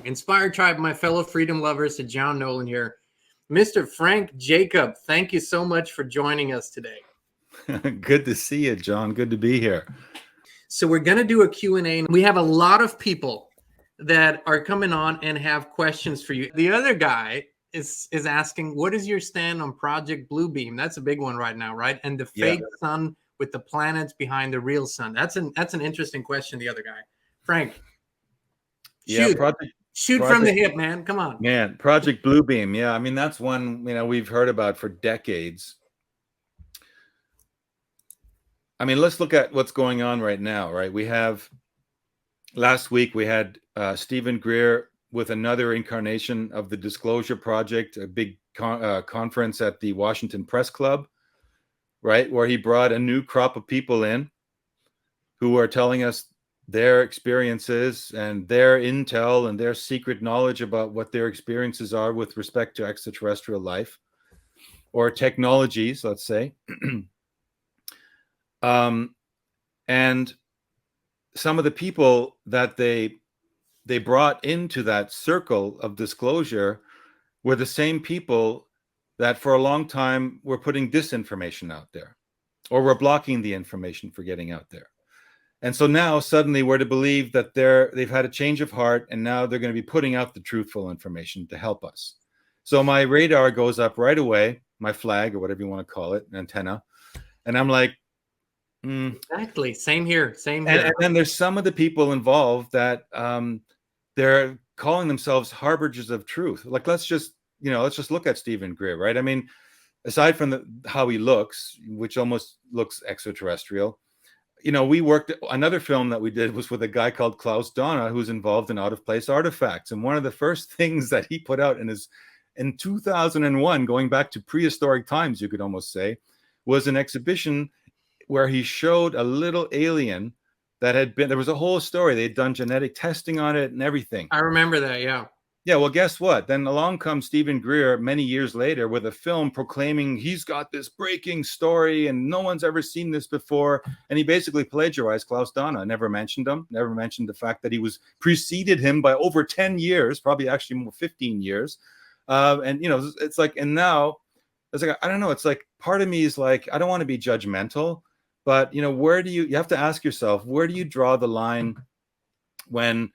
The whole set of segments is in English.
Inspired Tribe, my fellow freedom lovers, to John Nolan here. Mr. Frank Jacob, thank you so much for joining us today. Good to see you, John. Good to be here. So we're going to do a Q&A. We have a lot of people that are coming on and have questions for you. The other guy is asking, what is your stand on Project Bluebeam? That's a big one right now, right? And the fake sun with the planets behind the real sun. That's an interesting question, the other guy. Frank, shoot. Shoot from the hip, man. Come on. Man, Project Bluebeam. Yeah, I mean, that's one, we've heard about for decades. I mean, let's look at what's going on right now, right? Last week we had Stephen Greer with another incarnation of the Disclosure Project, a big conference at the Washington Press Club, right? Where he brought a new crop of people in who are telling us their experiences and their intel and their secret knowledge about what their experiences are with respect to extraterrestrial life or technologies, let's say. And some of the people that they brought into that circle of disclosure were the same people that for a long time were putting disinformation out there, or were blocking the information for getting out there. And so now suddenly we're to believe that they've had a change of heart, and now they're going to be putting out the truthful information to help us. So my radar goes up right away, my flag, or whatever you want to call it, an antenna. And I'm like, exactly. Same here. And then there's some of the people involved that they're calling themselves Harborages of Truth. Like, let's just look at Stephen Greer, right? I mean, aside from how he looks, which almost looks extraterrestrial, we worked, another film that we did was with a guy called Klaus Donna, who's involved in out-of-place artifacts. And one of the first things that he put out in 2001, going back to prehistoric times, you could almost say, was an exhibition where he showed a little alien that there was a whole story. They'd done genetic testing on it and everything. I remember that, yeah. Yeah, well, guess what? Then along comes Stephen Greer many years later with a film proclaiming he's got this breaking story and no one's ever seen this before. And he basically plagiarized Klaus Donna, never mentioned him, never mentioned the fact that he preceded him by over 10 years, probably actually more 15 years. And, it's like, and now, it's like, I don't know, it's like, part of me is like, I don't want to be judgmental, but, where do you have to ask yourself, where do you draw the line when,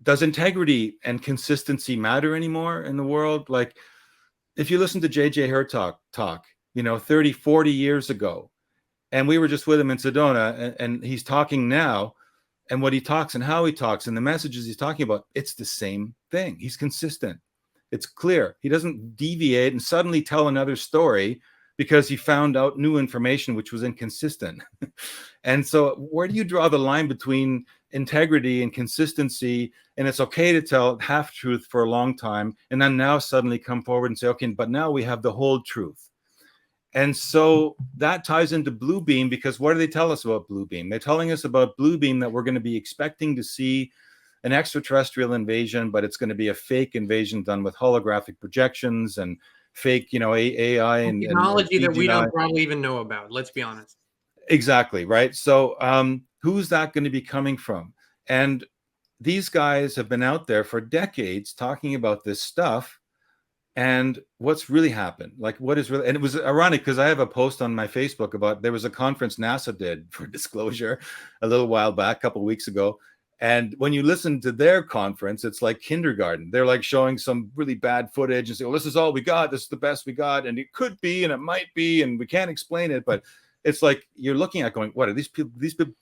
does integrity and consistency matter anymore in the world? Like, if you listen to J.J. Hertog talk, 30, 40 years ago, and we were just with him in Sedona, and he's talking now, and what he talks and how he talks and the messages he's talking about, it's the same thing. He's consistent. It's clear. He doesn't deviate and suddenly tell another story because he found out new information which was inconsistent. And so where do you draw the line between integrity and consistency? And it's okay to tell half truth for a long time, and then now suddenly come forward and say, okay, but now we have the whole truth. And so that ties into Bluebeam, because what do they tell us about Bluebeam? They're telling us about Bluebeam that we're going to be expecting to see an extraterrestrial invasion, but it's going to be a fake invasion done with holographic projections and fake, AI and technology that we don't probably even know about. Let's be honest. Exactly, right? So who's that going to be coming from? And these guys have been out there for decades talking about this stuff. And what's really happened? Like, what is really, and it was ironic because I have a post on my Facebook about, there was a conference NASA did for disclosure a little while back, a couple of weeks ago. And when you listen to their conference, it's like kindergarten. They're like showing some really bad footage and say, well, this is all we got. This is the best we got. And it could be, and it might be, and we can't explain it. But it's like you're looking at going, what are these people?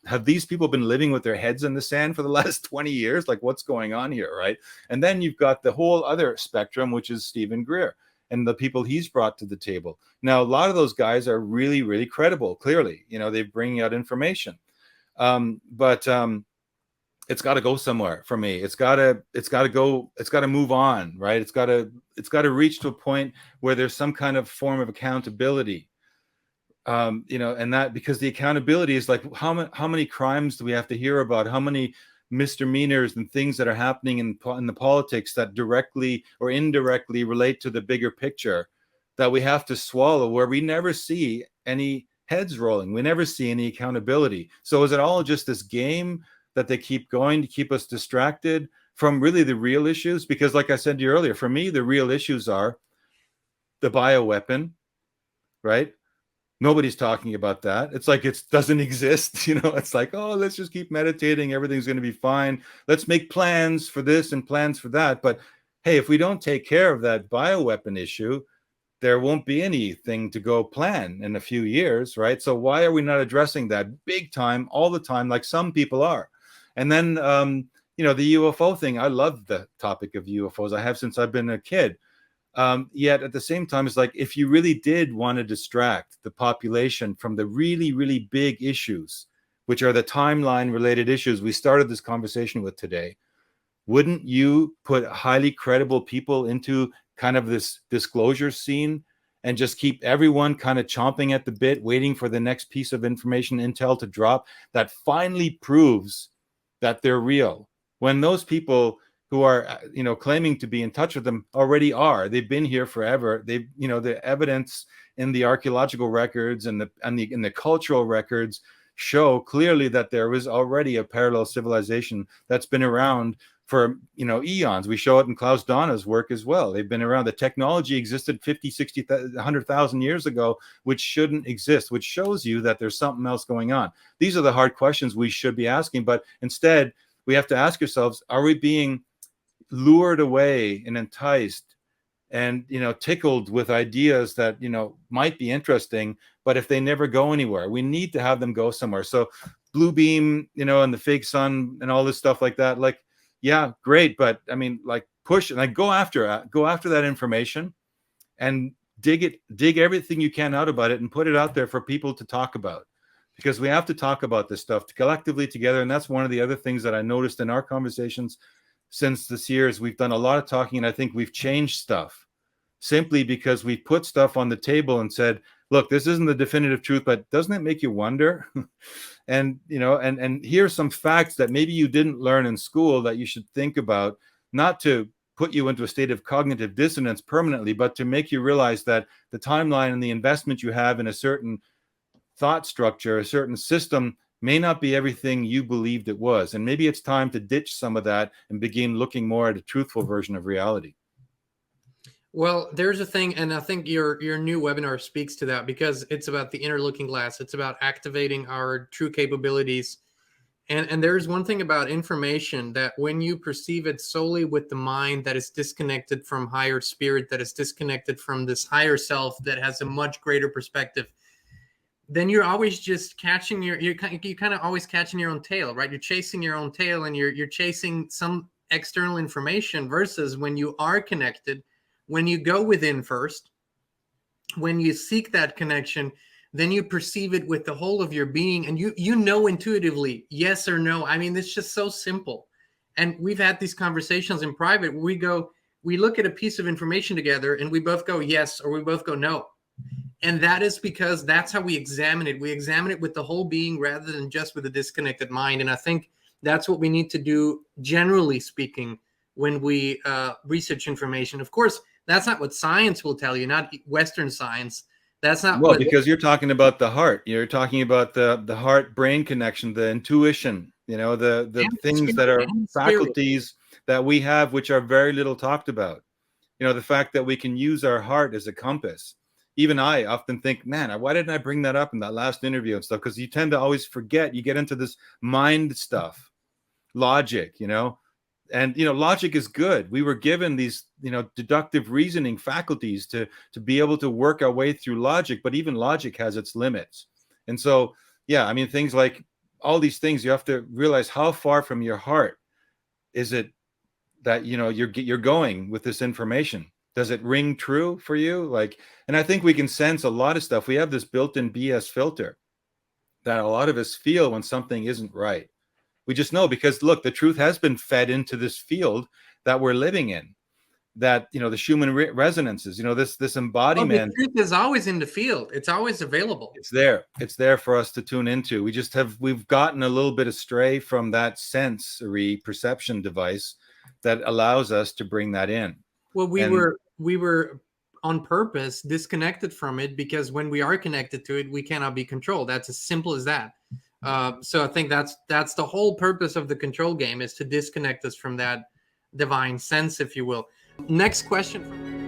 Have these people been living with their heads in the sand for the last 20 years? Like, what's going on here, right? And then you've got the whole other spectrum, which is Stephen Greer and the people he's brought to the table. Now, a lot of those guys are really, really credible. Clearly, they're bringing out information, but it's got to go somewhere for me. It's got to move on, right? It's got to reach to a point where there's some kind of form of accountability. And that, because the accountability is like, how many crimes do we have to hear about? How many misdemeanors and things that are happening in the politics that directly or indirectly relate to the bigger picture that we have to swallow, where we never see any heads rolling. We never see any accountability. So is it all just this game that they keep going to keep us distracted? from really the real issues. Because like I said to you earlier, for me, the real issues are the bioweapon, right? Nobody's talking about that. It's like it doesn't exist. It's like, oh, let's just keep meditating. Everything's going to be fine. Let's make plans for this and plans for that. But hey, if we don't take care of that bioweapon issue, there won't be anything to go plan in a few years, right? So why are we not addressing that big time all the time like some people are? And then, the UFO thing, I love the topic of UFOs. I have since I've been a kid. Yet at the same time, it's like if you really did want to distract the population from the really, really big issues, which are the timeline related issues we started this conversation with today, wouldn't you put highly credible people into kind of this disclosure scene and just keep everyone kind of chomping at the bit, waiting for the next piece of information, intel to drop that finally proves that they're real? When those people who are, claiming to be in touch with them already are. They've been here forever. They've, the evidence in the archaeological records and in the cultural records show clearly that there was already a parallel civilization that's been around for, eons. We show it in Klaus Donna's work as well. They've been around. The technology existed 50, 60, 100,000 years ago, which shouldn't exist, which shows you that there's something else going on. These are the hard questions we should be asking, but instead we have to ask ourselves, are we being lured away and enticed and tickled with ideas that might be interesting, but if they never go anywhere, we need to have them go somewhere? So blue beam, and the fake sun and all this stuff like that, like, yeah, great, but I mean, like, push and like go after that information and dig everything you can out about it and put it out there for people to talk about, because we have to talk about this stuff collectively together. And that's one of the other things that I noticed in our conversations since this year is we've done a lot of talking, and I think we've changed stuff simply because we put stuff on the table and said, look, this isn't the definitive truth, but doesn't it make you wonder? And and here's some facts that maybe you didn't learn in school that you should think about, not to put you into a state of cognitive dissonance permanently, but to make you realize that the timeline and the investment you have in a certain thought structure, a certain system, may not be everything you believed it was. And maybe it's time to ditch some of that and begin looking more at a truthful version of reality. Well, there's a thing, and I think your new webinar speaks to that, because it's about the inner looking glass. It's about activating our true capabilities. And there's one thing about information, that when you perceive it solely with the mind that is disconnected from higher spirit, that is disconnected from this higher self that has a much greater perspective, then you're always just catching you're kind of always catching your own tail, right? You're chasing your own tail, and you're chasing some external information, versus when you are connected, when you go within first, when you seek that connection, then you perceive it with the whole of your being, and you know intuitively, yes or no. I mean, it's just so simple. And we've had these conversations in private where we look at a piece of information together and we both go yes, or we both go no. And that is because that's how we examine it. We examine it with the whole being rather than just with a disconnected mind. And I think that's what we need to do, generally speaking, when we research information. Of course, that's not what science will tell you, not Western science. That's not because you're talking about the heart. You're talking about the heart-brain connection, the intuition, the things that are faculties that we have, which are very little talked about. The fact that we can use our heart as a compass. Even I often think, man, why didn't I bring that up in that last interview and stuff? Because you tend to always forget. You get into this mind stuff, logic, and logic is good. We were given these deductive reasoning faculties to be able to work our way through logic, but even logic has its limits. And so, yeah, I mean, things like all these things, you have to realize how far from your heart is it that you're going with this information. Does it ring true for you? And I think we can sense a lot of stuff. We have this built-in BS filter that a lot of us feel when something isn't right. We just know, because look, the truth has been fed into this field that we're living in, that, the Schumann resonances, this embodiment. The truth is always in the field. It's always available. It's there for us to tune into. We've gotten a little bit astray from that sensory perception device that allows us to bring that in. Well, we were on purpose disconnected from it, because when we are connected to it, we cannot be controlled. That's as simple as that. So I think that's the whole purpose of the control game, is to disconnect us from that divine sense, if you will. Next question.